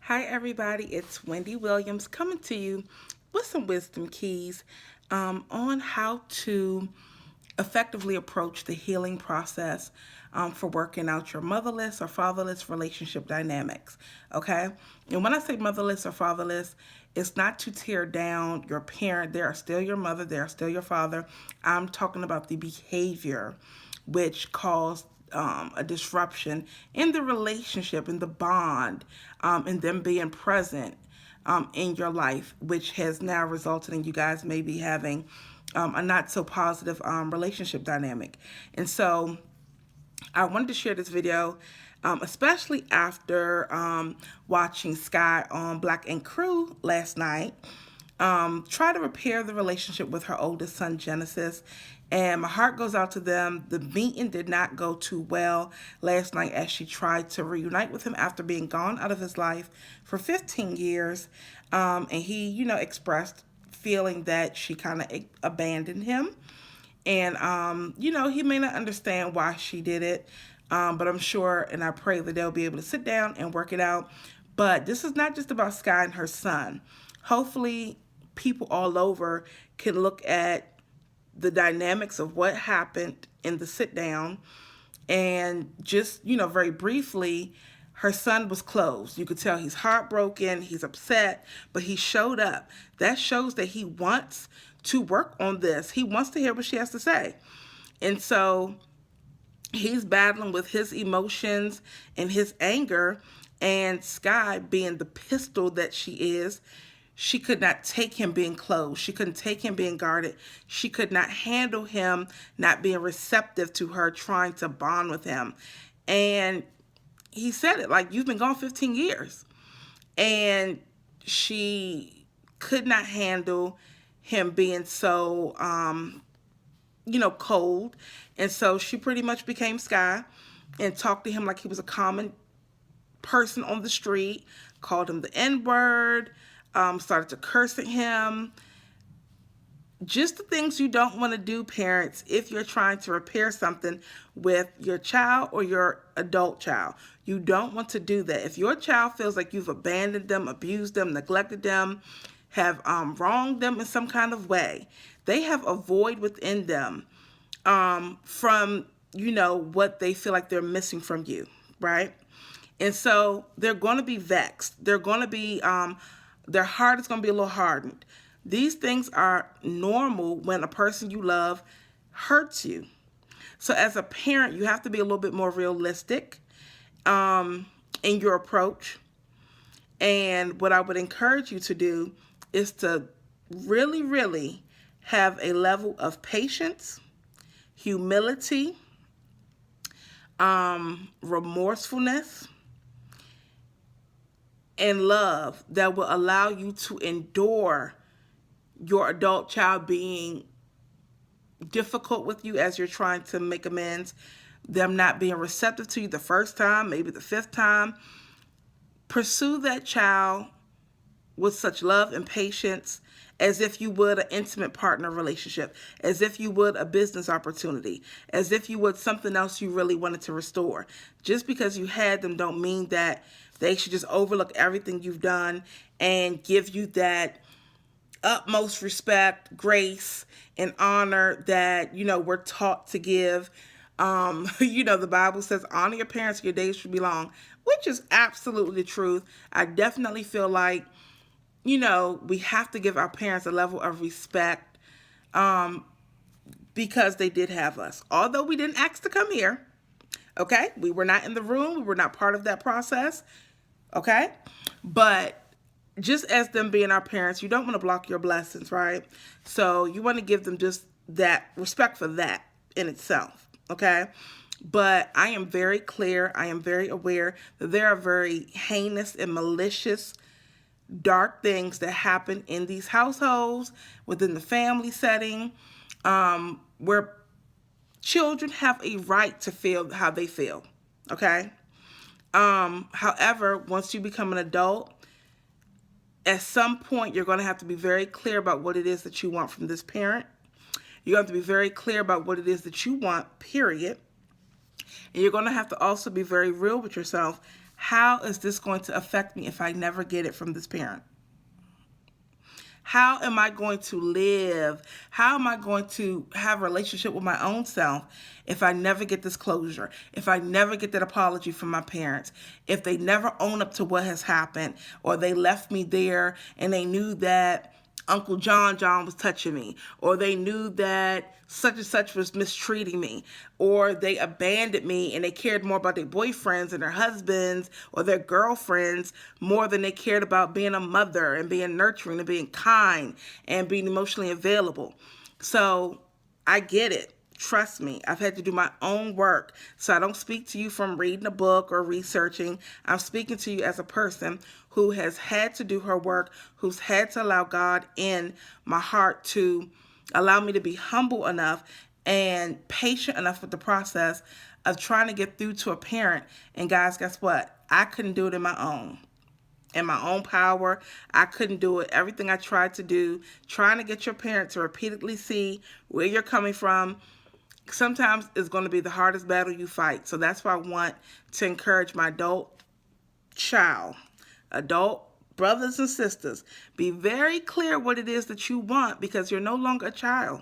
Hi, everybody. It's Wendy Williams coming to you with some wisdom keys on how to effectively approach the healing process for working out your motherless or fatherless relationship dynamics. Okay? And when I say motherless or fatherless, it's not to tear down your parent. They are still your mother, they are still your father. I'm talking about the behavior which caused a disruption in the relationship, in the bond, and them being present in your life, which has now resulted in you guys maybe having a not so positive relationship dynamic. And so I wanted to share this video, especially after watching Sky on Black and Crew last night. Try to repair the relationship with her oldest son, Genesis. And my heart goes out to them. The meeting did not go too well last night as she tried to reunite with him after being gone out of his life for 15 years. And he, expressed feeling that she kind of abandoned him. And, he may not understand why she did it, but I'm sure and I pray that they'll be able to sit down and work it out. But this is not just about Sky and her son. Hopefully, people all over can look at the dynamics of what happened in the sit down and just, very briefly, her son was closed. You could tell he's heartbroken, he's upset, but he showed up. That shows that he wants to work on this. He wants to hear what she has to say. And so he's battling with his emotions and his anger, and Sky, being the pistol that she is, she could not take him being closed. She couldn't take him being guarded. She could not handle him not being receptive to her trying to bond with him. And he said it, like, you've been gone 15 years. And she could not handle him being so, cold. And so she pretty much became Sky and talked to him like he was a common person on the street, called him the N-word, started to curse at him. Just the things you don't want to do, parents, if you're trying to repair something with your child or your adult child. You don't want to do that. If your child feels like you've abandoned them, abused them, neglected them, have wronged them in some kind of way, they have a void within them from, what they feel like they're missing from you, right? And so they're going to be vexed. They're going to be, their heart is going to be a little hardened. These things are normal when a person you love hurts you. So as a parent, you have to be a little bit more realistic in your approach. And what I would encourage you to do is to really, really have a level of patience, humility, remorsefulness, and love that will allow you to endure your adult child being difficult with you as you're trying to make amends, them not being receptive to you the first time, maybe the fifth time. Pursue that child with such love and patience as if you would an intimate partner relationship, as if you would a business opportunity, as if you would something else you really wanted to restore. Just because you had them don't mean that they should just overlook everything you've done and give you that utmost respect, grace, and honor that, we're taught to give. The Bible says, honor your parents, your days should be long, which is absolutely the truth. I definitely feel like, we have to give our parents a level of respect because they did have us. Although we didn't ask to come here, okay? We were not in the room. We were not part of that process, okay? But just as them being our parents, you don't want to block your blessings, right? So you want to give them just that respect for that in itself, okay? But I am very clear, I am very aware that there are very heinous and malicious, dark things that happen in these households, within the family setting, where children have a right to feel how they feel, okay? However, once you become an adult, at some point, you're going to have to be very clear about what it is that you want from this parent. You have to be very clear about what it is that you want, period. And you're going to have to also be very real with yourself how is this going to affect me if I never get it from this parent? How am I going to live? How am I going to have a relationship with my own self if I never get this closure? If I never get that apology from my parents? If they never own up to what has happened, or they left me there and they knew that Uncle John was touching me, or they knew that such and such was mistreating me, or they abandoned me and they cared more about their boyfriends and their husbands or their girlfriends more than they cared about being a mother and being nurturing and being kind and being emotionally available. So I get it. Trust me, I've had to do my own work. So I don't speak to you from reading a book or researching. I'm speaking to you as a person who has had to do her work, who's had to allow God in my heart to allow me to be humble enough and patient enough with the process of trying to get through to a parent. And guys, guess what? I couldn't do it in my own. In my own power, I couldn't do it. Everything I tried to do, trying to get your parent to repeatedly see where you're coming from, sometimes is going to be the hardest battle you fight. So that's why I want to encourage my adult brothers and sisters, be very clear what it is that you want, because you're no longer a child.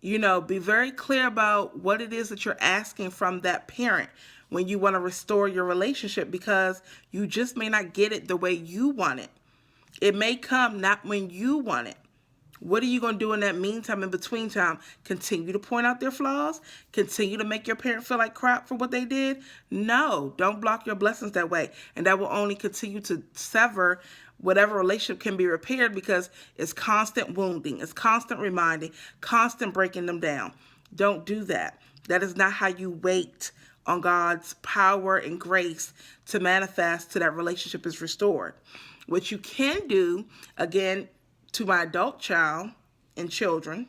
Be very clear about what it is that you're asking from that parent when you want to restore your relationship, because you just may not get it the way you want it. It may come not when you want it. What are you going to do in that meantime, in between time? Continue to point out their flaws? Continue to make your parent feel like crap for what they did? No, don't block your blessings that way. And that will only continue to sever whatever relationship can be repaired, because it's constant wounding, it's constant reminding, constant breaking them down. Don't do that. That is not how you wait on God's power and grace to manifest till that relationship is restored. What you can do, again, to my adult child and children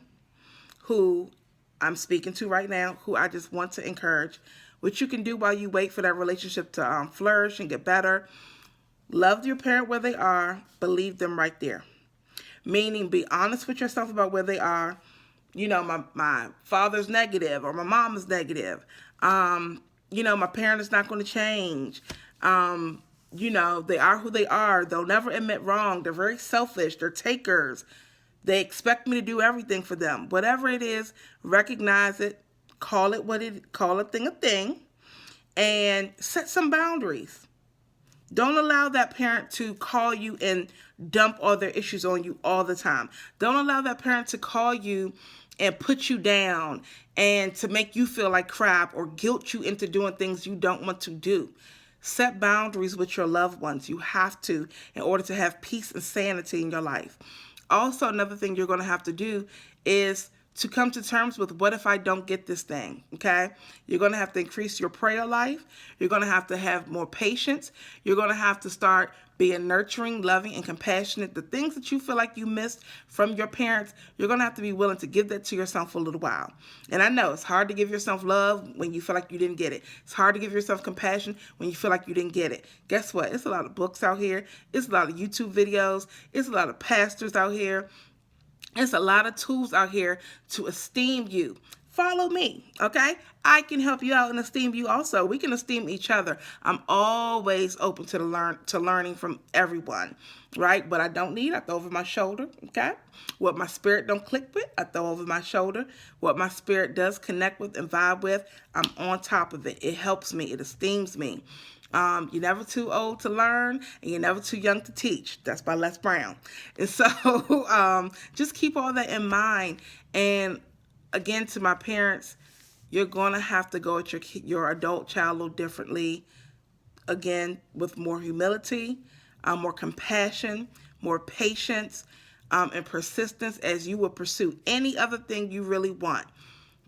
who I'm speaking to right now, who I just want to encourage, what you can do while you wait for that relationship to flourish and get better: love your parent where they are, believe them right there. Meaning, be honest with yourself about where they are. My father's negative, or my mom is negative. My parent is not going to change. They are who they are. They'll never admit wrong. They're very selfish. They're takers. They expect me to do everything for them. Whatever it is, recognize it, call a thing, and set some boundaries. Don't allow that parent to call you and dump all their issues on you all the time. Don't allow that parent to call you and put you down and to make you feel like crap or guilt you into doing things you don't want to do. Set boundaries with your loved ones. You have to, in order to have peace and sanity in your life. Also, another thing you're going to have to do is to come to terms with, what if I don't get this thing, okay? You're going to have to increase your prayer life. You're going to have more patience. You're going to have to start being nurturing, loving, and compassionate. The things that you feel like you missed from your parents, you're going to have to be willing to give that to yourself for a little while. And I know it's hard to give yourself love when you feel like you didn't get it. It's hard to give yourself compassion when you feel like you didn't get it. Guess what? It's a lot of books out here. It's a lot of YouTube videos. It's a lot of pastors out here. There's a lot of tools out here to esteem you. Follow me, okay? I can help you out and esteem you also. We can esteem each other. I'm always open to learning from everyone, right? What I don't need, I throw over my shoulder, okay? What my spirit don't click with, I throw over my shoulder. What my spirit does connect with and vibe with, I'm on top of it. It helps me. It esteems me. You're never too old to learn, and you're never too young to teach. That's by Les Brown. And so just keep all that in mind. And again, to my parents, you're going to have to go at your adult child a little differently. Again, with more humility, more compassion, more patience, and persistence as you would pursue any other thing you really want.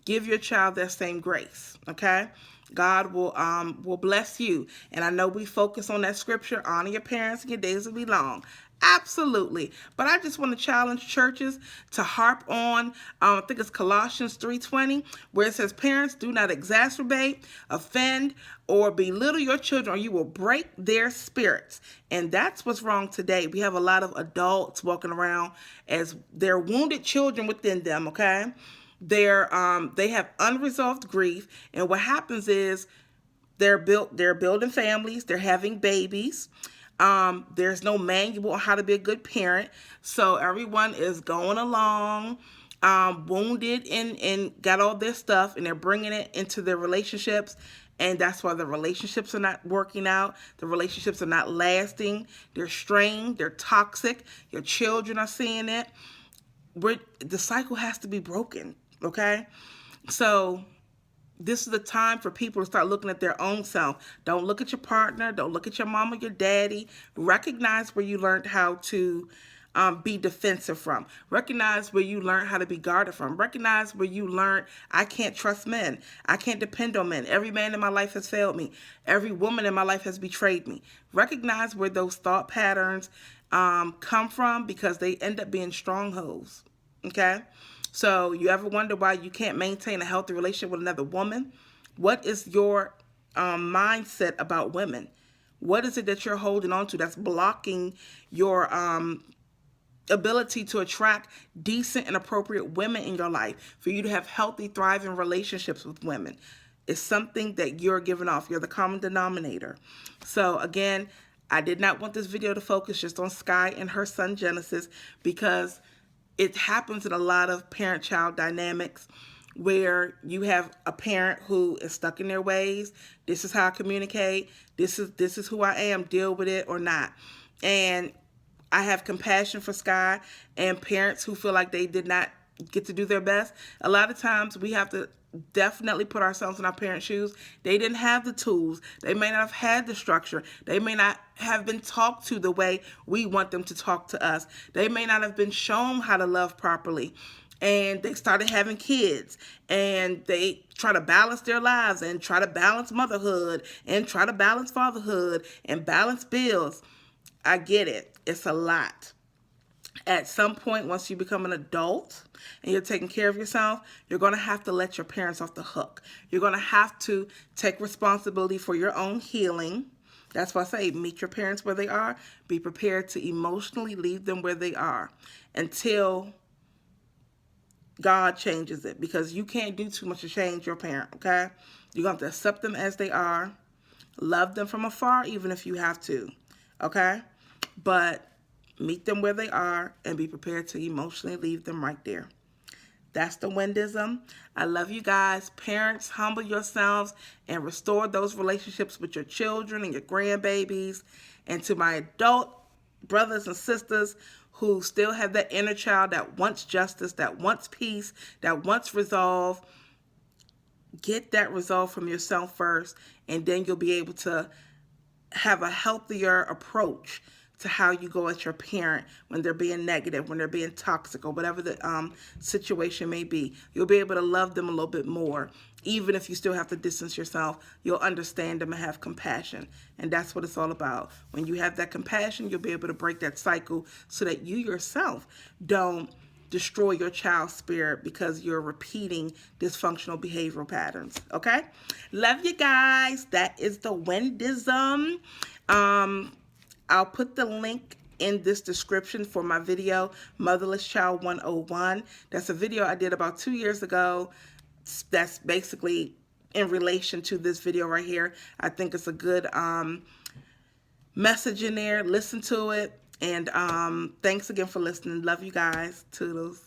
Give your child that same grace, okay? God will bless you. And I know we focus on that scripture, honor your parents and your days will be long. Absolutely. But I just want to challenge churches to harp on, I think it's Colossians 3:20, where it says, parents, do not exacerbate, offend, or belittle your children, or you will break their spirits. And that's what's wrong today. We have a lot of adults walking around as their wounded children within them, okay? They have unresolved grief, and what happens is they're building families, they're having babies. There's no manual on how to be a good parent, so everyone is going along, wounded and got all their stuff, and they're bringing it into their relationships, and that's why the relationships are not working out. The relationships are not lasting. They're strained. They're toxic. Your children are seeing it. The cycle has to be broken. Okay, so this is the time for people to start looking at their own self. Don't look at your partner. Don't look at your mom or your daddy. Recognize where you learned how to be defensive from. Recognize where you learned how to be guarded from. Recognize where you learned, I can't trust men. I can't depend on men. Every man in my life has failed me. Every woman in my life has betrayed me. Recognize where those thought patterns come from, because they end up being strongholds. Okay? So you ever wonder why you can't maintain a healthy relationship with another woman? What is your mindset about women? What is it that you're holding on to that's blocking your ability to attract decent and appropriate women in your life, for you to have healthy, thriving relationships with women? It's something that you're giving off. You're the common denominator. So again, I did not want this video to focus just on Sky and her son Genesis, because it happens in a lot of parent-child dynamics where you have a parent who is stuck in their ways. This is how I communicate. This is who I am. Deal with it or not. And I have compassion for Sky and parents who feel like they did not get to do their best. A lot of times we have to definitely put ourselves in our parents' shoes. They didn't have the tools. They may not have had the structure. They may not have been talked to the way we want them to talk to us. They may not have been shown how to love properly. And they started having kids, and they try to balance their lives and try to balance motherhood and try to balance fatherhood and balance bills. I get it. It's a lot. At some point, once you become an adult and you're taking care of yourself, you're going to have to let your parents off the hook. You're going to have to take responsibility for your own healing. That's why I say meet your parents where they are. Be prepared to emotionally leave them where they are until God changes it, because you can't do too much to change your parent, okay? You're going to have to accept them as they are. Love them from afar, even if you have to, okay? But meet them where they are and be prepared to emotionally leave them right there. That's the Wendism. I love you guys. Parents, humble yourselves and restore those relationships with your children and your grandbabies. And to my adult brothers and sisters who still have that inner child that wants justice, that wants peace, that wants resolve, get that resolve from yourself first, and then you'll be able to have a healthier approach to how you go at your parent when they're being negative, when they're being toxic, or whatever the situation may be. You'll be able to love them a little bit more. Even if you still have to distance yourself, you'll understand them and have compassion. And that's what it's all about. When you have that compassion, you'll be able to break that cycle so that you yourself don't destroy your child's spirit because you're repeating dysfunctional behavioral patterns. Okay? Love you guys. That is the Wendism. I'll put the link in this description for my video, Motherless Child 101. That's a video I did about 2 years ago. That's basically in relation to this video right here. I think it's a good message in there. Listen to it. And thanks again for listening. Love you guys. Toodles.